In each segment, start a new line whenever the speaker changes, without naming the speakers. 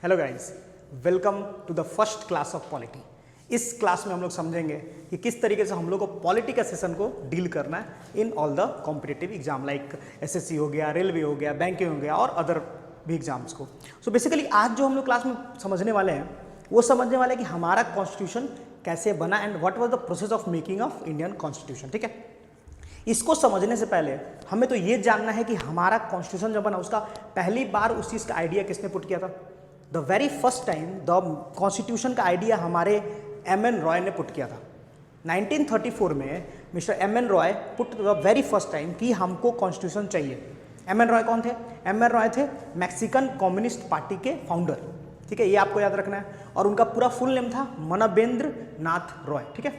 Hello guys, welcome to the first class of polity. इस class में हम लोग समझेंगे कि किस तरीके से हम लोग को पॉलिटी का सेशन को डील करना है in all the competitive exam like SSC हो गया, रेलवे हो गया, बैंकिंग हो गया और अदर भी एग्जाम्स को। सो बेसिकली आज जो हम लोग क्लास में समझने वाले हैं वो समझने वाले हैं कि हमारा कॉन्स्टिट्यूशन कैसे बना and what was the process of making of Indian constitution. ठीक है, इसको समझने से पहले हमें तो ये जानना है कि हमारा कॉन्स्टिट्यूशन जब बना उसका पहली बार उस चीज़ का आइडिया किसने पुट किया था। The very first time the constitution का आइडिया हमारे एम.एन. रॉय ने पुट किया था 1934 में। Mister M.N.. Roy put the very first time कि हमको कॉन्स्टिट्यूशन चाहिए। एम.एन. रॉय कौन थे? एम.एन. रॉय थे मैक्सिकन कम्युनिस्ट पार्टी के फाउंडर। ठीक है, ये आपको याद रखना है। और उनका पूरा फुल नेम था मनवेंद्र नाथ रॉय। ठीक है,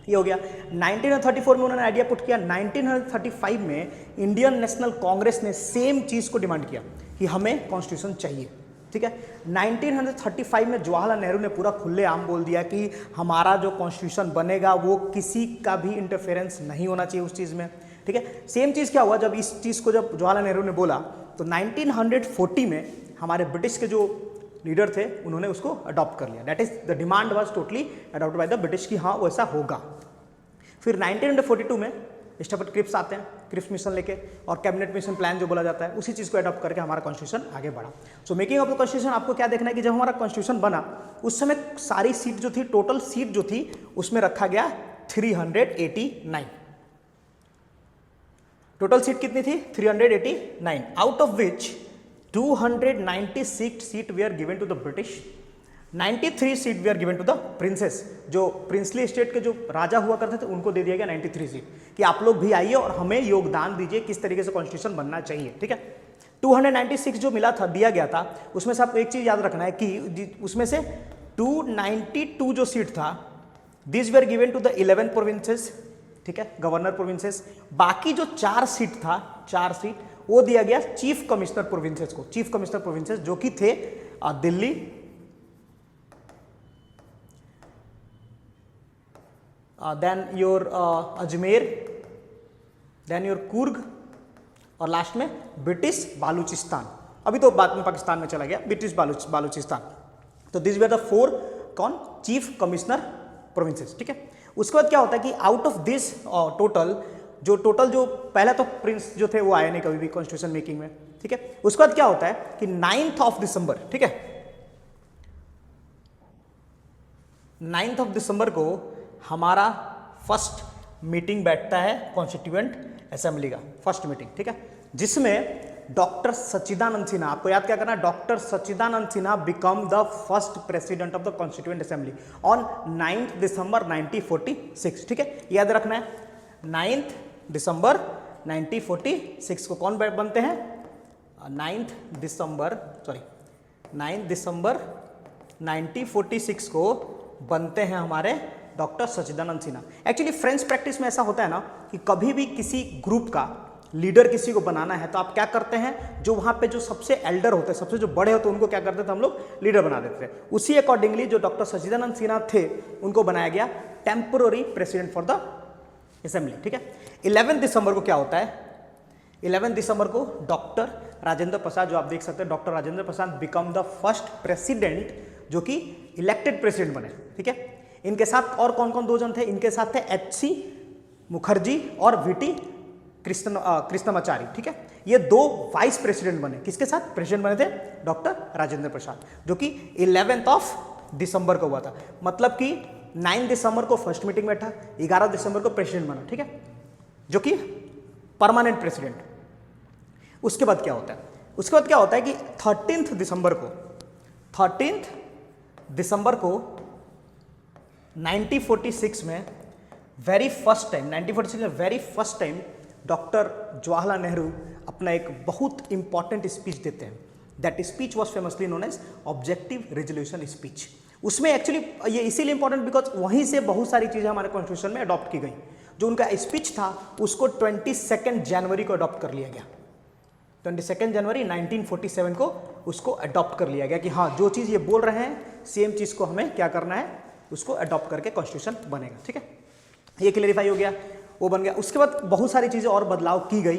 ये हो गया 1934 में उन्होंने आइडिया पुट किया। 1935 में इंडियन नेशनल कांग्रेस ने सेम चीज़ को डिमांड किया कि हमें कॉन्स्टिट्यूशन चाहिए। ठीक है, 1935 में जवाहरलाल नेहरू ने पूरा खुलेआम बोल दिया कि हमारा जो कॉन्स्टिट्यूशन बनेगा वो किसी का भी इंटरफेरेंस नहीं होना चाहिए उस चीज़ में। ठीक है, सेम चीज़ क्या हुआ जब इस चीज़ को जब जवाहरलाल नेहरू ने बोला तो 1940 में हमारे ब्रिटिश के जो लीडर थे उन्होंने उसको अडॉप्ट कर लिया। That is the demand was totally adopt by the British कि हाँ वैसा होगा। फिर 1942 में स्टैफर्ड क्रिप्स आते हैं, क्रिप्स मिशन लेके, और कैबिनेट मिशन प्लान जो बोला जाता है उसी चीज़ को अडॉप्ट करके हमारा कॉन्स्टिट्यूशन आगे बढ़ा। So making of the constitution आपको क्या देखना है कि जब हमारा कॉन्स्टिट्यूशन बना उस समय सारी सीट जो थी, टोटल सीट जो थी उसमें रखा गया 389। टोटल सीट कितनी थी? 389, out of which 296 seat we are given to the British, 93 seat we are given to the princes. जो प्रिंसली स्टेट के जो राजा हुआ करते थे उनको दे दिया गया 93 सीट कि आप लोग भी आइए और हमें योगदान दीजिए किस तरीके से कॉन्स्टिट्यूशन बनना चाहिए। ठीक है, 296 जो मिला था, दिया गया था, उसमें से आपको एक चीज याद रखना है कि उसमें से 292 जो सीट था this we are given to the 11 provinces. ठीक है, गवर्नर प्रोविंसेस। बाकी जो 4 सीट था, 4 सीट वो दिया गया चीफ कमिश्नर प्रोविंसेस को। चीफ कमिश्नर प्रोविंसेस जो कि थे Delhi, then your Ajmer, then your Coorg, और लास्ट में ब्रिटिश बालूचिस्तान। अभी तो बाद में पाकिस्तान में चला गया ब्रिटिश बालूचिस्तान। तो दिस वर द 4 कौन? Chief commissioner provinces. ठीक है, उसके बाद क्या होता है कि आउट ऑफ दिस टोटल जो पहला तो प्रिंस जो थे वो आए नहीं कभी भी कॉन्स्टिट्यूशन मेकिंग में। ठीक है, उसके बाद क्या होता है कि 9th ऑफ दिसंबर, ठीक है, 9th ऑफ दिसंबर को हमारा फर्स्ट मीटिंग बैठता है कॉन्स्टिट्यूएंट असेंबली का, फर्स्ट मीटिंग। ठीक है, जिसमें डॉक्टर सच्चिदानंद सिन्हा, आपको याद क्या करना है, doctor Sachchidanand Sinha become the first president of the constituent assembly on 9th दिसंबर 1946। ठीक है, याद रखना है 9th दिसंबर 1946 को कौन बनते हैं? 9th दिसंबर 1946 को बनते हैं हमारे डॉक्टर सच्चिदानंद सिन्हा। एक्चुअली फ्रेंच प्रैक्टिस में ऐसा होता है ना कि कभी भी किसी ग्रुप का लीडर किसी को बनाना है तो आप क्या करते हैं, जो वहाँ पे जो सबसे एल्डर होते हैं, सबसे जो बड़े होते हैं उनको क्या करते थे हम लोग? लीडर बना देते थे। उसी अकॉर्डिंगली जो डॉक्टर सच्चिदानंद सिन्हा थे उनको बनाया गया temporary president for the assembly. ठीक है, 11 दिसंबर को क्या होता है? 11 दिसंबर को डॉक्टर राजेंद्र प्रसाद, जो आप देख सकते हैं, doctor Rajendra Prasad become the first president जो कि इलेक्टेड प्रेसिडेंट बने। ठीक है, इनके साथ और कौन कौन 2 जन थे? इनके साथ थे H.C. मुखर्जी और V.T. कृष्णमाचारी। ठीक है, ये 2 वाइस प्रेसिडेंट बने। किसके साथ प्रेसिडेंट बने थे? डॉक्टर राजेंद्र प्रसाद, जो कि 11th ऑफ दिसंबर को हुआ था। मतलब कि 9 दिसंबर को फर्स्ट मीटिंग बैठा, 11 दिसंबर को प्रेसिडेंट बना। ठीक है, जो कि परमानेंट प्रेसिडेंट। उसके बाद क्या होता है? उसके बाद क्या होता है कि 13th दिसंबर को 1946 में very first time doctor Jawaharlal Nehru अपना एक बहुत इंपॉर्टेंट स्पीच देते हैं। That speech was famously known as objective resolution speech. उसमें एक्चुअली ये इसीलिए इंपॉर्टेंट बिकॉज वहीं से बहुत सारी चीज़ें हमारे कॉन्स्टिट्यूशन में अडॉप्ट की गई। जो उनका स्पीच था उसको 22 जनवरी को अडॉप्ट कर लिया गया। 22 जनवरी 1947 को उसको अडॉप्ट कर लिया गया कि हाँ जो चीज़ ये बोल रहे हैं सेम चीज़ को हमें क्या करना है, उसको अडॉप्ट करके कॉन्स्टिट्यूशन बनेगा। ठीक है, ये क्लियरिफाई हो गया, वो बन गया। उसके बाद बहुत सारी चीज़ें और बदलाव की गई।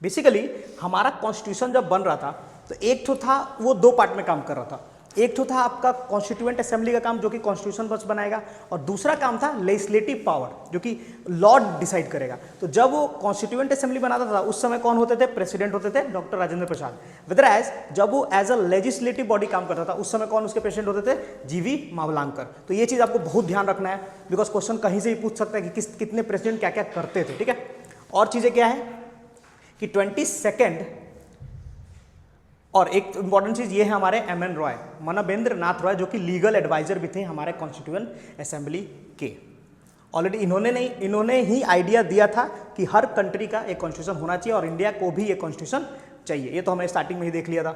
बेसिकली हमारा कॉन्स्टिट्यूशन जब बन रहा था तो एक तो था वो दो पार्ट में काम कर रहा था। एक तो था आपका कॉन्स्टिट्यूएंट असेंबली का काम जो कि कॉन्स्टिट्यूशन बस बनाएगा, और दूसरा काम था लेजिस्लेटिव पावर जो कि लॉ डिसाइड करेगा। तो जब वो कॉन्स्टिट्यूएंट असेंबली बनाता था उस समय कौन होते थे? प्रेसिडेंट होते थे डॉक्टर राजेंद्र प्रसाद। विदराज जब वो एज अ लेजिस्लेटिव बॉडी काम करता था उस समय कौन उसके प्रेसिडेंट होते थे? जीवी मावलांकर। तो ये चीज आपको बहुत ध्यान रखना है, बिकॉज क्वेश्चन कहीं से ही पूछ सकता है कि कितने प्रेसिडेंट क्या क्या करते थे। ठीक है, और चीजें क्या है कि 22 और एक इंपॉर्टेंट चीज ये है हमारे MN रॉय, मनवेंद्र नाथ रॉय, जो कि लीगल एडवाइजर भी थे हमारे कॉन्स्टिट्यूएंट असेंबली के। ऑलरेडी इन्होंने ही आइडिया दिया था कि हर कंट्री का एक कॉन्स्टिट्यूशन होना चाहिए और इंडिया को भी एक कॉन्स्टिट्यूशन चाहिए। ये तो हमने स्टार्टिंग में ही देख लिया था।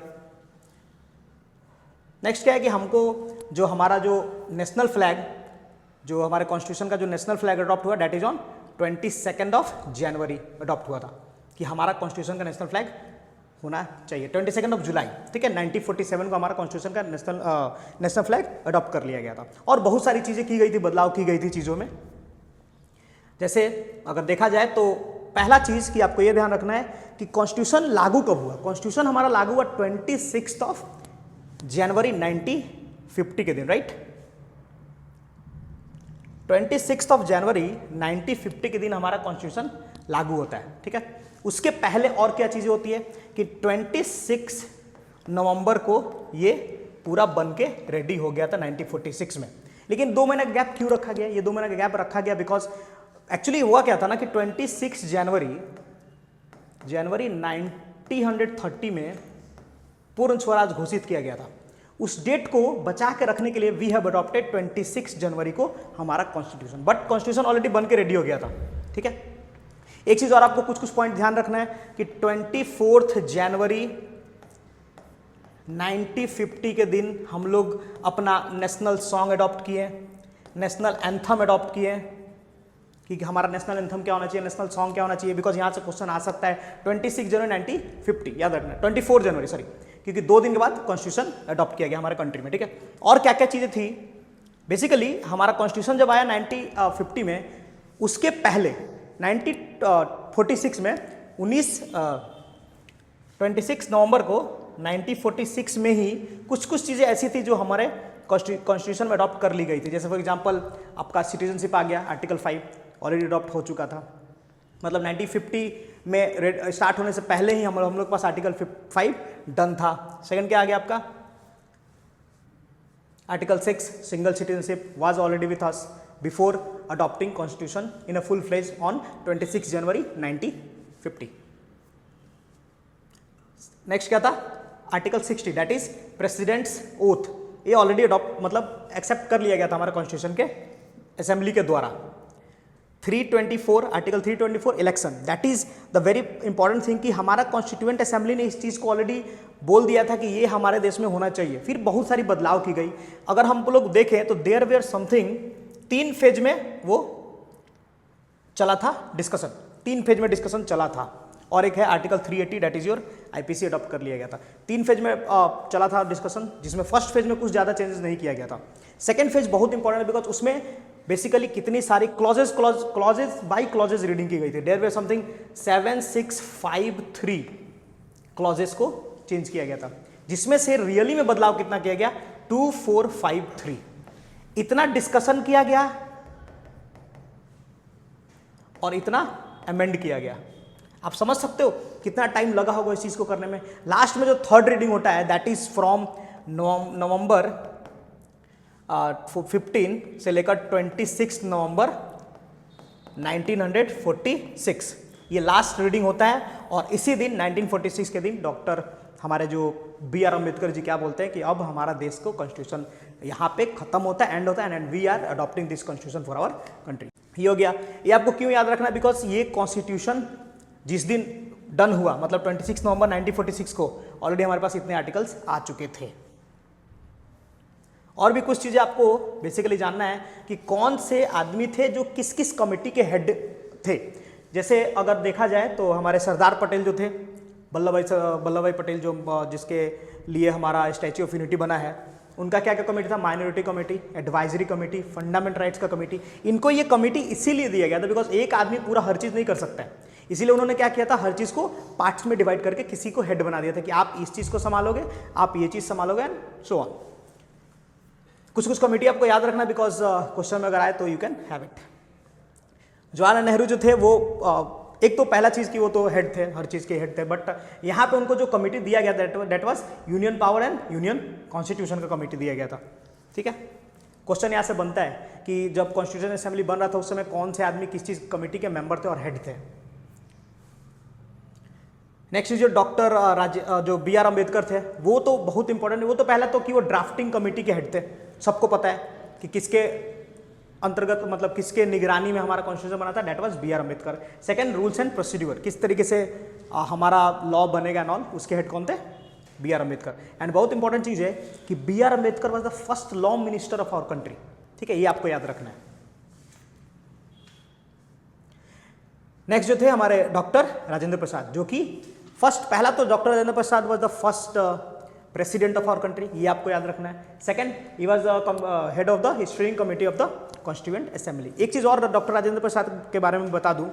नेक्स्ट क्या है कि हमको जो हमारा जो नेशनल फ्लैग, जो हमारे कॉन्स्टिट्यूशन का जो नेशनल फ्लैग अडॉप्ट हुआ, date is on 22 January adopt हुआ था कि हमारा कॉन्स्टिट्यूशन का नेशनल फ्लैग होना चाहिए 22 जुलाई। ठीक है, 1947 को हमारा कॉन्स्टिट्यूशन का नेशनल फ्लैग अडॉप्ट कर लिया गया था। और बहुत सारी चीज़ें की गई थी, बदलाव की गई थी चीज़ों में। जैसे अगर देखा जाए तो पहला चीज़ कि आपको यह ध्यान रखना है कि कॉन्स्टिट्यूशन लागू कब हुआ। कॉन्स्टिट्यूशन हमारा लागू हुआ 26 जनवरी 1950 के दिन, राइट। 26 जनवरी 1950 के दिन हमारा कॉन्स्टिट्यूशन लागू होता है। ठीक है, उसके पहले और क्या चीजें होती है कि 26 नवंबर को ये पूरा बन के रेडी हो गया था 1946 में। लेकिन 2 महीने का गैप क्यों रखा गया? ये 2 महीने का गैप रखा गया बिकॉज एक्चुअली हुआ क्या था ना कि 26 जनवरी 1930 में पूर्ण स्वराज घोषित किया गया था। उस डेट को बचा के रखने के लिए वी हैव अडॉप्टेड 26 जनवरी को हमारा कॉन्स्टिट्यूशन, बट कॉन्स्टिट्यूशन ऑलरेडी बन के रेडी हो गया था। ठीक है, एक चीज और आपको कुछ कुछ पॉइंट ध्यान रखना है कि 24 जनवरी 1950 के दिन हम लोग अपना नेशनल सॉन्ग अडॉप्ट किए, नेशनल एंथम अडॉप्ट किए कि हमारा नेशनल एंथम क्या होना चाहिए, नेशनल सॉन्ग क्या होना चाहिए, बिकॉज यहां से क्वेश्चन आ सकता है। 26 जनवरी 1950 याद रखना, 24 जनवरी सॉरी, क्योंकि 2 दिन के बाद कॉन्स्टिट्यूशन अडॉप्ट किया गया हमारे कंट्री में। ठीक है, और क्या क्या चीजें थी? बेसिकली हमारा कॉन्स्टिट्यूशन जब आया 1950 में, उसके पहले 1946 में 26 नवंबर को 1946 में ही कुछ कुछ चीज़ें ऐसी थी जो हमारे कॉन्स्टिट्यूशन में अडॉप्ट कर ली गई थी। जैसे फॉर एग्जांपल आपका सिटीजनशिप आ गया, आर्टिकल 5 ऑलरेडी अडॉप्ट हो चुका था। मतलब 1950 में स्टार्ट होने से पहले ही हम लोग के पास आर्टिकल 5 डन था। सेकंड क्या आ गया आपका? Article 6 single citizenship was already with us before adopting constitution in a full fledged on 26 January 1950. Next क्या था? Article 60 that is president's oath. ये ऑलरेडी अडॉप्ट मतलब एक्सेप्ट कर लिया गया था हमारे कॉन्स्टिट्यूशन के असेंबली के द्वारा। 324 article 324 election, that is the very important thing कि हमारा कॉन्स्टिट्यूएंट असेंबली ने इस चीज़ को ऑलरेडी बोल दिया था कि ये हमारे देश में होना चाहिए। फिर बहुत सारी बदलाव की गई। अगर हम लोग देखें तो देयर वेयर समथिंग 3 फेज में वो चला था डिस्कशन, 3 फेज में डिस्कशन चला था। और एक है article 380 that is your IPC adopt कर लिया गया था। 3 फेज में चला था डिस्कशन, जिसमें फर्स्ट फेज में कुछ ज़्यादा चेंजेस नहीं किया गया था। सेकेंड फेज बहुत इंपॉर्टेंट है बिकॉज उसमें बेसिकली कितनी सारी क्लॉजेज बाई क्लॉजेज रीडिंग की गई थी। देयर वेयर समथिंग 7653 क्लॉजेज को चेंज किया गया था, जिसमें से रियली में बदलाव कितना किया गया? 2453। इतना डिस्कशन किया गया और इतना अमेंड किया गया। आप समझ सकते हो कितना टाइम लगा होगा इस चीज को करने में। लास्ट में जो थर्ड रीडिंग होता है दैट इज फ्रॉम नवंबर 15 से लेकर 26 नवंबर 1946 ये लास्ट रीडिंग होता है। और इसी दिन 1946 के दिन डॉक्टर हमारे जो BR अम्बेडकर जी क्या बोलते हैं कि अब हमारा देश को कॉन्स्टिट्यूशन यहाँ पे खत्म होता है, एंड होता है, and we are adopting this constitution for our country. ये हो गया। ये आपको क्यों याद रखना है? बिकॉज ये कॉन्स्टिट्यूशन जिस दिन डन हुआ मतलब 26 नवंबर 1946 को ऑलरेडी हमारे पास इतने आर्टिकल्स आ चुके थे। और भी कुछ चीजें आपको बेसिकली जानना है कि कौन से आदमी थे जो किस किस कमेटी के हेड थे। जैसे अगर देखा जाए तो हमारे सरदार पटेल जो थे, वल्लभ भाई पटेल जो जिसके लिए हमारा स्टैच्यू ऑफ यूनिटी बना है, उनका क्या क्या कमेटी था? Minority committee, advisory committee, fundamental rights का कमेटी। इनको ये कमेटी इसीलिए दिया गया था बिकॉज एक आदमी पूरा हर चीज़ नहीं कर सकता है। इसीलिए उन्होंने क्या किया था, हर चीज़ को पार्ट्स में डिवाइड करके किसी को हेड बना दिया था कि आप इस चीज़ को संभालोगे, आप ये चीज़ संभालोगे एंड सो ऑन। कुछ कुछ कमेटी आपको याद रखना बिकॉज क्वेश्चन में अगर आए तो you can have it. Jawaharlal Nehru जो थे वो एक तो पहला चीज़ कि वो तो हेड थे, हर चीज़ के हेड थे, बट यहाँ पे उनको जो कमेटी दिया गया that was union power and union constitution का कमेटी दिया गया था। ठीक है, क्वेश्चन यहाँ से बनता है कि जब कॉन्स्टिट्यूशन असेंबली बन रहा था उस समय कौन से आदमी किस चीज़ कमेटी के मेंबर थे और हेड थे। नेक्स्ट जो डॉक्टर जो बी आर अम्बेडकर थे वो तो बहुत इंपॉर्टेंट, वो तो पहला तो कि वो ड्राफ्टिंग कमेटी के हेड थे, सबको पता है कि किसके अंतर्गत मतलब किसके निगरानी में हमारा कॉन्स्टिट्यूशन बना था, that was B R Ambedkar. Second rules and procedure, किस तरीके से हमारा लॉ बनेगा नॉन, उसके हेड कौन थे, बी आर अम्बेडकर। एंड बहुत इंपॉर्टेंट चीज़ है कि B R Ambedkar was the first law minister of our country. ठीक है, ये आपको याद रखना है। नेक्स्ट जो थे हमारे डॉक्टर राजेंद्र प्रसाद, जो कि फर्स्ट, पहला तो doctor Rajendra Prasad was the first president of our country, ये आपको याद रखना है। Second, he was the head of the steering committee of the constituent assembly. एक चीज़ और डॉक्टर राजेंद्र प्रसाद के बारे में बता दूं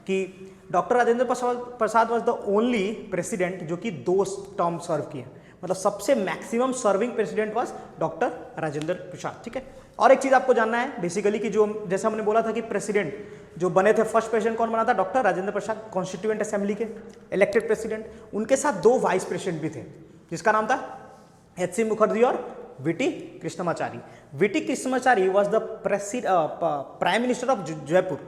कि doctor Rajendra Prasad was the only president जो कि 2 टर्म सर्व किए, मतलब सबसे maximum serving president was doctor Rajendra Prasad. ठीक है, और एक चीज़ आपको जानना है बेसिकली कि जो जैसे हमने बोला था कि प्रेसिडेंट जो बने थे, फर्स्ट प्रेसिडेंट कौन बना था, डॉक्टर राजेंद्र प्रसाद, कॉन्स्टिट्यूएंट असेंबली के इलेक्टेड प्रेसिडेंट। उनके साथ 2 वाइस प्रेसिडेंट भी थे जिसका नाम था एच.सी. मुखर्जी और VT Krishnamachari. VT Krishnamachari was the prime minister of Jaipur.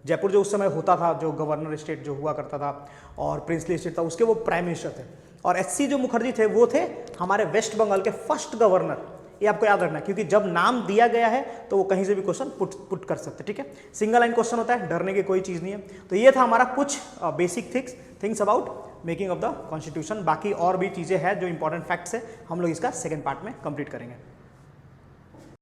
Jaipur जो उस समय होता था, जो गवर्नर स्टेट जो हुआ करता था और प्रिंसली स्टेट था, उसके वो प्राइम मिनिस्टर थे। और एच.सी. जो मुखर्जी थे वो थे हमारे वेस्ट बंगाल के फर्स्ट गवर्नर। ये आपको याद रखना है क्योंकि जब नाम दिया गया है तो वो कहीं से भी क्वेश्चन पुट कर सकते हैं। ठीक है, सिंगल लाइन क्वेश्चन होता है, डरने की कोई चीज़ नहीं है। तो ये था हमारा कुछ basic things about making of the constitution. बाकी और भी चीज़ें हैं जो इंपॉर्टेंट फैक्ट्स है, हम लोग इसका सेकेंड पार्ट में कंप्लीट करेंगे।